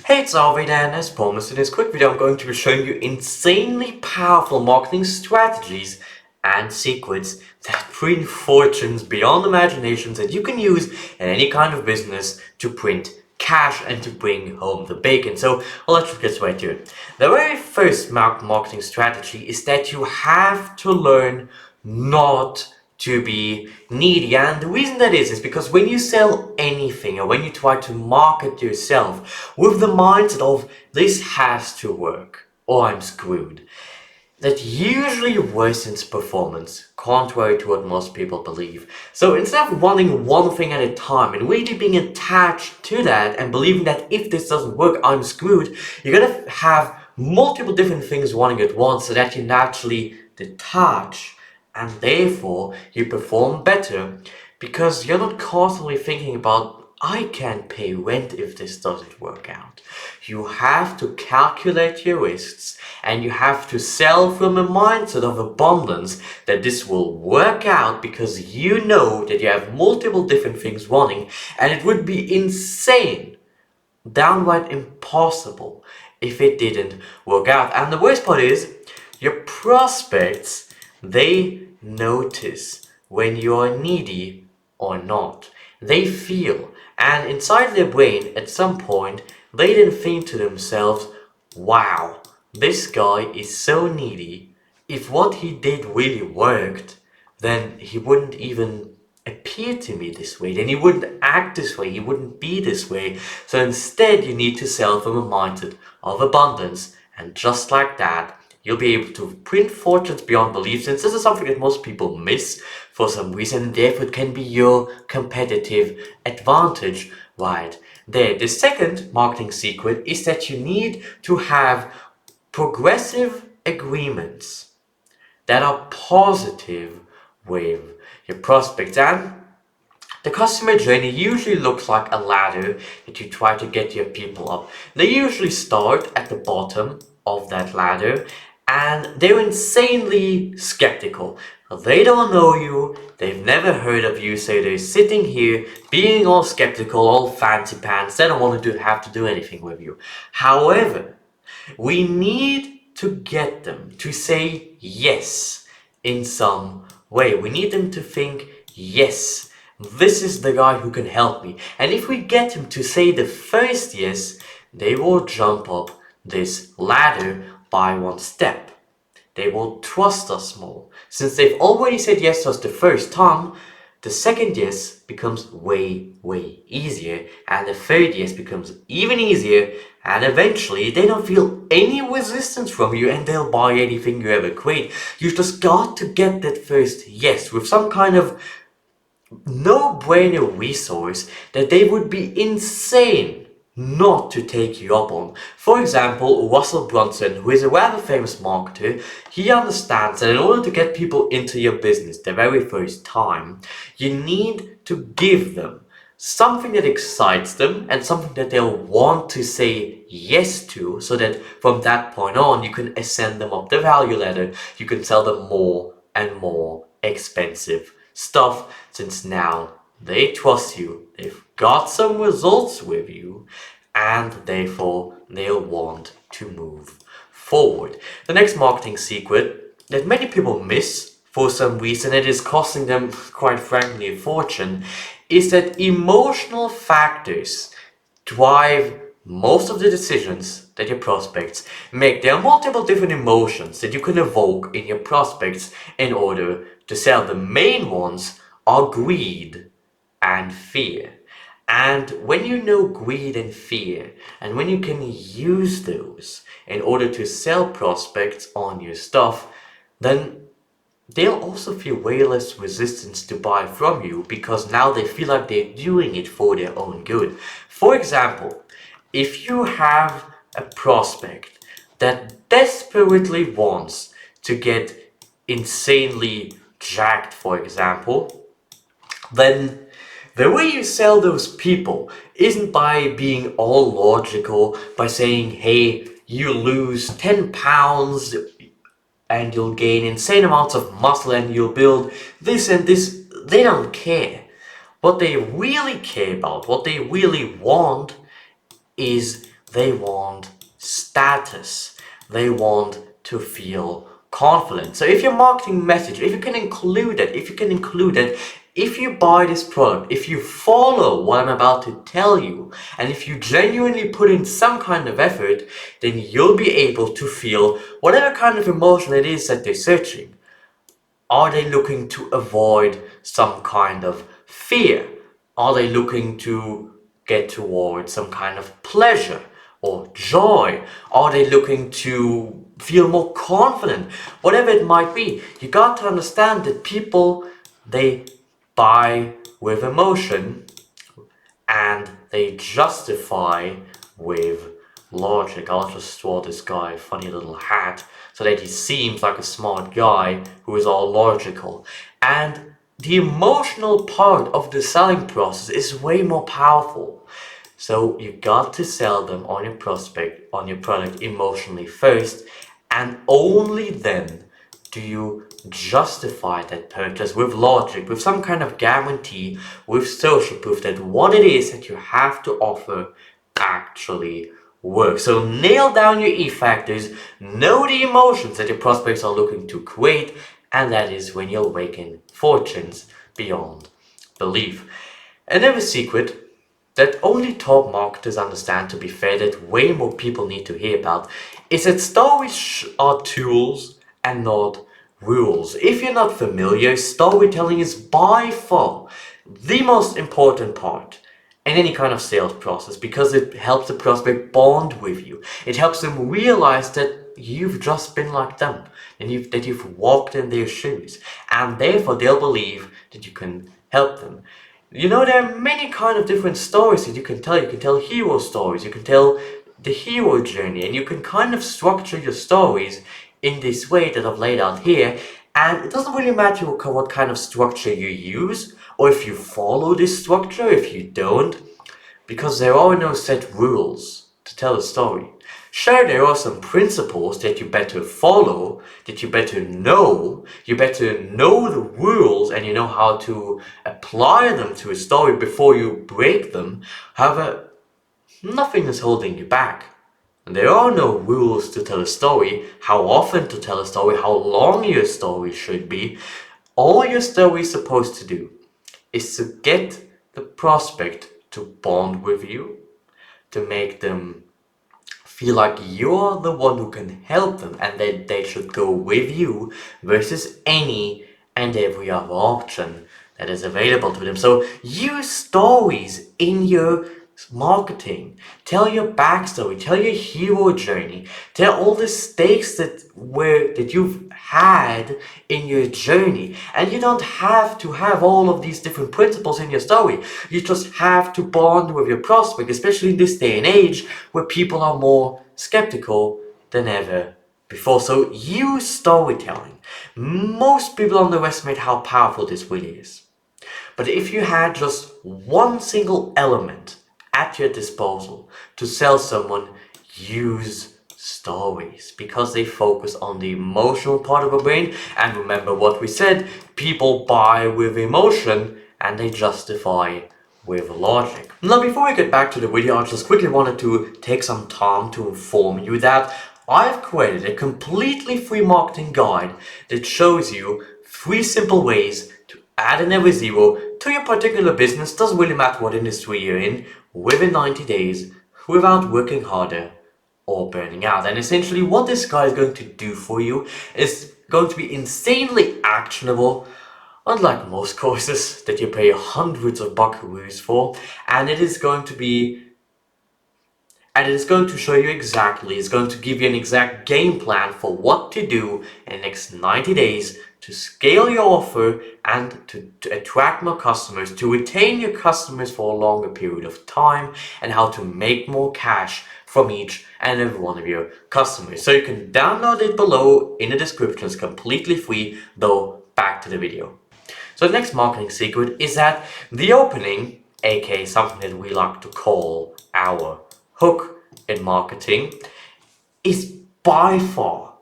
Hey, it's Arvid, and as promised in this quick video I'm going to be showing you insanely powerful marketing strategies and secrets that bring fortunes beyond imaginations that you can use in any kind of business to print cash and to bring home the bacon. So let's just get straight to it. The very first marketing strategy is that you have to learn not to be needy. And the reason that is because when you sell anything or when you try to market yourself with the mindset of this has to work or I'm screwed, that usually worsens performance, contrary to what most people believe. So instead of wanting one thing at a time and really being attached to that and believing that if this doesn't work, I'm screwed, you're gonna have multiple different things running at once so that you naturally detach and therefore you perform better because you're not constantly thinking about I can't pay rent if this doesn't work out. You have to calculate your risks and you have to sell from a mindset of abundance that this will work out because you know that you have multiple different things running, and it would be insane, downright impossible if it didn't work out. And the worst part is your prospects, they notice when you're needy or not. They feel, and inside their brain at some point they then think to themselves, wow, this guy is so needy. If what he did really worked, then he wouldn't even appear to me this way, then he wouldn't act this way, he wouldn't be this way. So instead you need to sell from a mindset of abundance, and just like that you'll be able to print fortunes beyond belief, since this is something that most people miss for some reason, and therefore it can be your competitive advantage right there. The second marketing secret is that you need to have progressive agreements that are positive with your prospects. And the customer journey usually looks like a ladder that you try to get your people up. They usually start at the bottom of that ladder and they're insanely skeptical. They don't know you, they've never heard of you, so they're sitting here being all skeptical, all fancy pants. They don't want to have to do anything with you. However, we need to get them to say yes in some way. We need them to think, yes, this is the guy who can help me. And if we get them to say the first yes, they will jump up this ladder by one step. They will trust us more. Since they've already said yes to us the first time, the second yes becomes way easier, and the third yes becomes even easier, and eventually they don't feel any resistance from you and they'll buy anything you ever create. You just got to get that first yes with some kind of no-brainer resource that they would be insane not to take you up on. For example, Russell Brunson, who is a rather famous marketer, he understands that in order to get people into your business the very first time, you need to give them something that excites them and something that they'll want to say yes to, so that from that point on you can ascend them up the value ladder. You can sell them more and more expensive stuff, since now they trust you, they've got some results with you, and therefore they'll want to move forward. The next marketing secret that many people miss for some reason, it is costing them, quite frankly, a fortune, is that emotional factors drive most of the decisions that your prospects make. There are multiple different emotions that you can evoke in your prospects in order to sell. The main ones are greed and fear. And when you know greed and fear, and when you can use those in order to sell prospects on your stuff, then they'll also feel way less resistance to buy from you, because now they feel like they're doing it for their own good. For example, if you have a prospect that desperately wants to get insanely jacked, for example, then the way you sell those people isn't by being all logical, by saying, hey, you lose 10 pounds and you'll gain insane amounts of muscle and you'll build this and this. They don't care. What they really care about, what they really want, is They want status. They want to feel confident. So if your marketing message, if you can include it, if you buy this product, if you follow what I'm about to tell you, and if you genuinely put in some kind of effort, then you'll be able to feel whatever kind of emotion it is that they're searching. Are they looking to avoid some kind of fear? Are they looking to get towards some kind of pleasure or joy? Are they looking to feel more confident? Whatever it might be, you got to understand that people, they buy with emotion and they justify with logic. I'll just draw this guy a funny little hat so that he seems like a smart guy who is all logical. And the emotional part of the selling process is way more powerful. So you got to sell them on your product emotionally first, and only then do you justify that purchase with logic, with some kind of guarantee, with social proof that what it is that you have to offer actually works. So nail down your E factors, know the emotions that your prospects are looking to create, and that is when you'll awaken fortunes beyond belief. Another secret that only top marketers understand, to be fair, that way more people need to hear about, is that stories are tools and not rules. If you're not familiar, storytelling is by far the most important part in any kind of sales process, because it helps the prospect bond with you. It helps them realize that you've just been like them, and that you've walked in their shoes, and therefore they'll believe that you can help them. You know, there are many kind of different stories that you can tell. You can tell hero stories, you can tell the hero journey, and you can kind of structure your stories in this way that I've laid out here. And it doesn't really matter what kind of structure you use, or if you follow this structure, if you don't, because there are no set rules to tell a story. Sure, there are some principles that you better follow, that you better know. You better know the rules and you know how to apply them to a story before you break them. However, nothing is holding you back. There are no rules to tell a story, how often to tell a story, how long your story should be. All your story is supposed to do is to get the prospect to bond with you, to make them feel like you're the one who can help them and that they should go with you versus any and every other option that is available to them. So use stories in your marketing. Tell your backstory, tell your hero journey, tell all the stakes that you've had in your journey. And you don't have to have all of these different principles in your story. You just have to bond with your prospect, especially in this day and age where people are more skeptical than ever before. So use storytelling. Most people underestimate how powerful this really is. But if you had just one single element at your disposal to sell someone, use stories, because they focus on the emotional part of a brain. And remember what we said, people buy with emotion and they justify with logic. Now, before we get back to the video, I just quickly wanted to take some time to inform you that I've created a completely free marketing guide that shows you 3 simple ways to add another zero to your particular business. Doesn't really matter what industry you're in, within 90 days, without working harder or burning out. And essentially what this guide is going to do for you is going to be insanely actionable, unlike most courses that you pay hundreds of buckaroos for. And it is going to show you exactly, it's going to give you an exact game plan for what to do in the next 90 days to scale your offer and to attract more customers, to retain your customers for a longer period of time, and how to make more cash from each and every one of your customers. So you can download it below in the description. It's completely free, though back to the video. So the next marketing secret is that the opening, aka something that we like to call our hook in marketing, is by far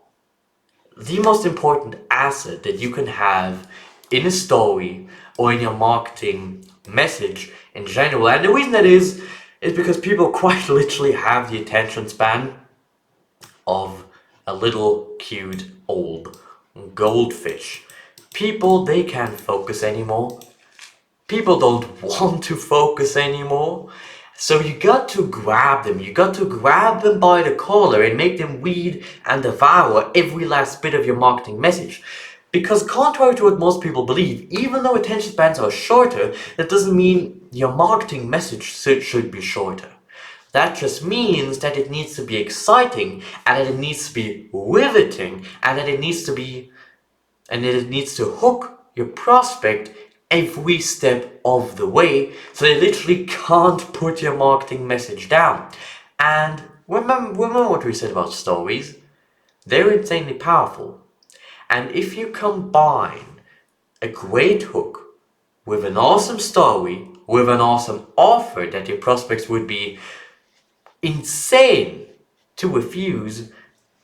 the most important asset that you can have in a story or in your marketing message in general. And the reason that is is because people quite literally have the attention span of a little cute old goldfish. People, they can't focus anymore. People don't want to focus anymore. So you got to grab them. You got to grab them by the collar and make them read and devour every last bit of your marketing message. Because contrary to what most people believe, even though attention spans are shorter, that doesn't mean your marketing message should be shorter. That just means that it needs to be exciting, and that it needs to be riveting, and that it needs to hook your prospect every step of the way, so they literally can't put your marketing message down. And remember what we said about stories? They're insanely powerful. And if you combine a great hook with an awesome story, with an awesome offer that your prospects would be insane to refuse,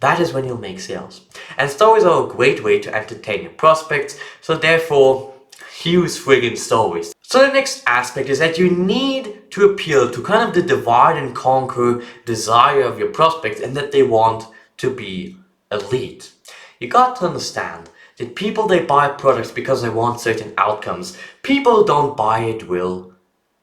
that is when you'll make sales. And stories are a great way to entertain your prospects, so therefore, use friggin' stories. So the next aspect is that you need to appeal to kind of the divide and conquer desire of your prospects, and that they want to be elite. You got to understand that people, they buy products because they want certain outcomes. People don't buy at will.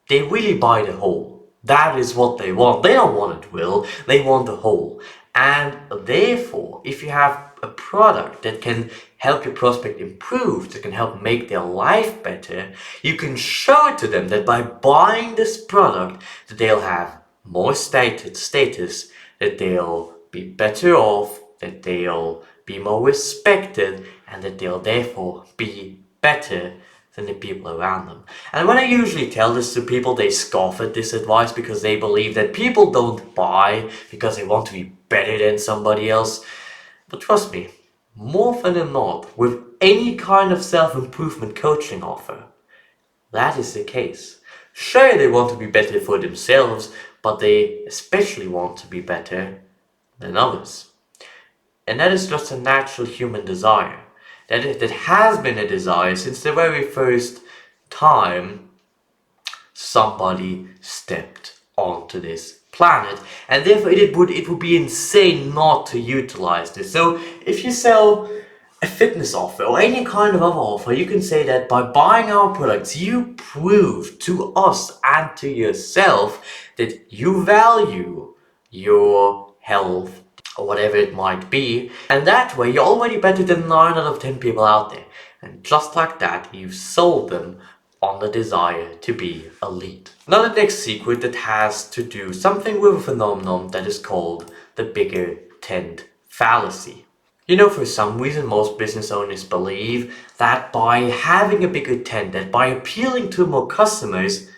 They really buy the whole. That is what they want. They don't want it will, they want the whole. And therefore, if you have a product that can help your prospect improve, that can help make their life better, you can show it to them that by buying this product, that they'll have more status, that they'll be better off, that they'll be more respected, and that they'll therefore be better than the people around them. And when I usually tell this to people, they scoff at this advice because they believe that people don't buy because they want to be better than somebody else. But trust me, more often than not, with any kind of self-improvement coaching offer, that is the case. Sure, they want to be better for themselves, but they especially want to be better than others. And that is just a natural human desire. That has been a desire since the very first time somebody stepped onto this planet, and therefore it would be insane not to utilize this. So if you sell a fitness offer or any kind of other offer, you can say that by buying our products, you prove to us and to yourself that you value your health or whatever it might be, and that way you're already better than 9 out of 10 people out there. And just like that, you've sold them on the desire to be elite. Now the next secret that has to do something with a phenomenon that is called the bigger tent fallacy. You know, for some reason most business owners believe that by having a bigger tent, that by appealing to more customers,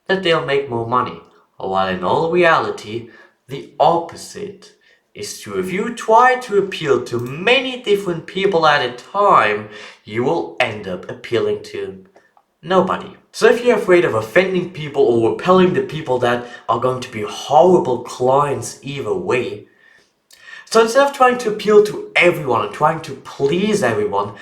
that they'll make more money. While in all reality, the opposite is true. If you try to appeal to many different people at a time, you will end up appealing to nobody. So if you're afraid of offending people or repelling the people that are going to be horrible clients either way, so instead of trying to appeal to everyone and trying to please everyone,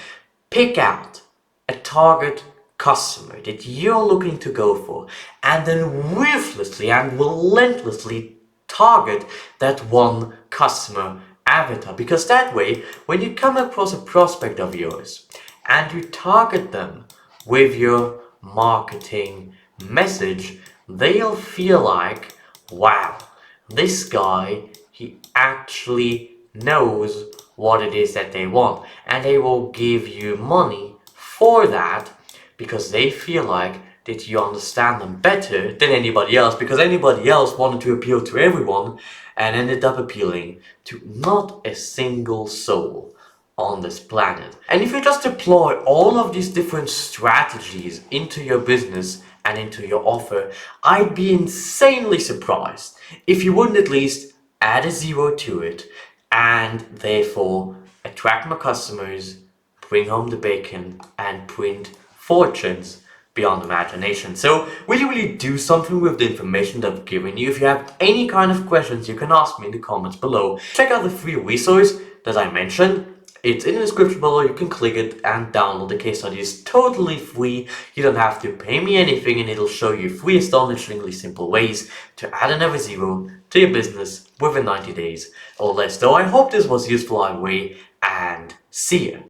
pick out a target customer that you're looking to go for, and then ruthlessly and relentlessly target that one customer avatar. Because that way, when you come across a prospect of yours and you target them with your marketing message, they'll feel like, wow, this guy, he actually knows what it is that they want, and they will give you money for that because they feel like that you understand them better than anybody else, because anybody else wanted to appeal to everyone and ended up appealing to not a single soul on this planet. And if you just deploy all of these different strategies into your business and into your offer, I'd be insanely surprised if you wouldn't at least add a zero to it and therefore attract more customers, bring home the bacon, and print fortunes beyond imagination. So really do something with the information that I've given you. If you have any kind of questions, you can ask me in the comments below. Check out the free resource that I mentioned, It's in the description below, you can click it and download the case study. It's totally free, you don't have to pay me anything, and it'll show you 3 astonishingly simple ways to add another zero to your business within 90 days or less. So I hope this was useful either way, and see ya!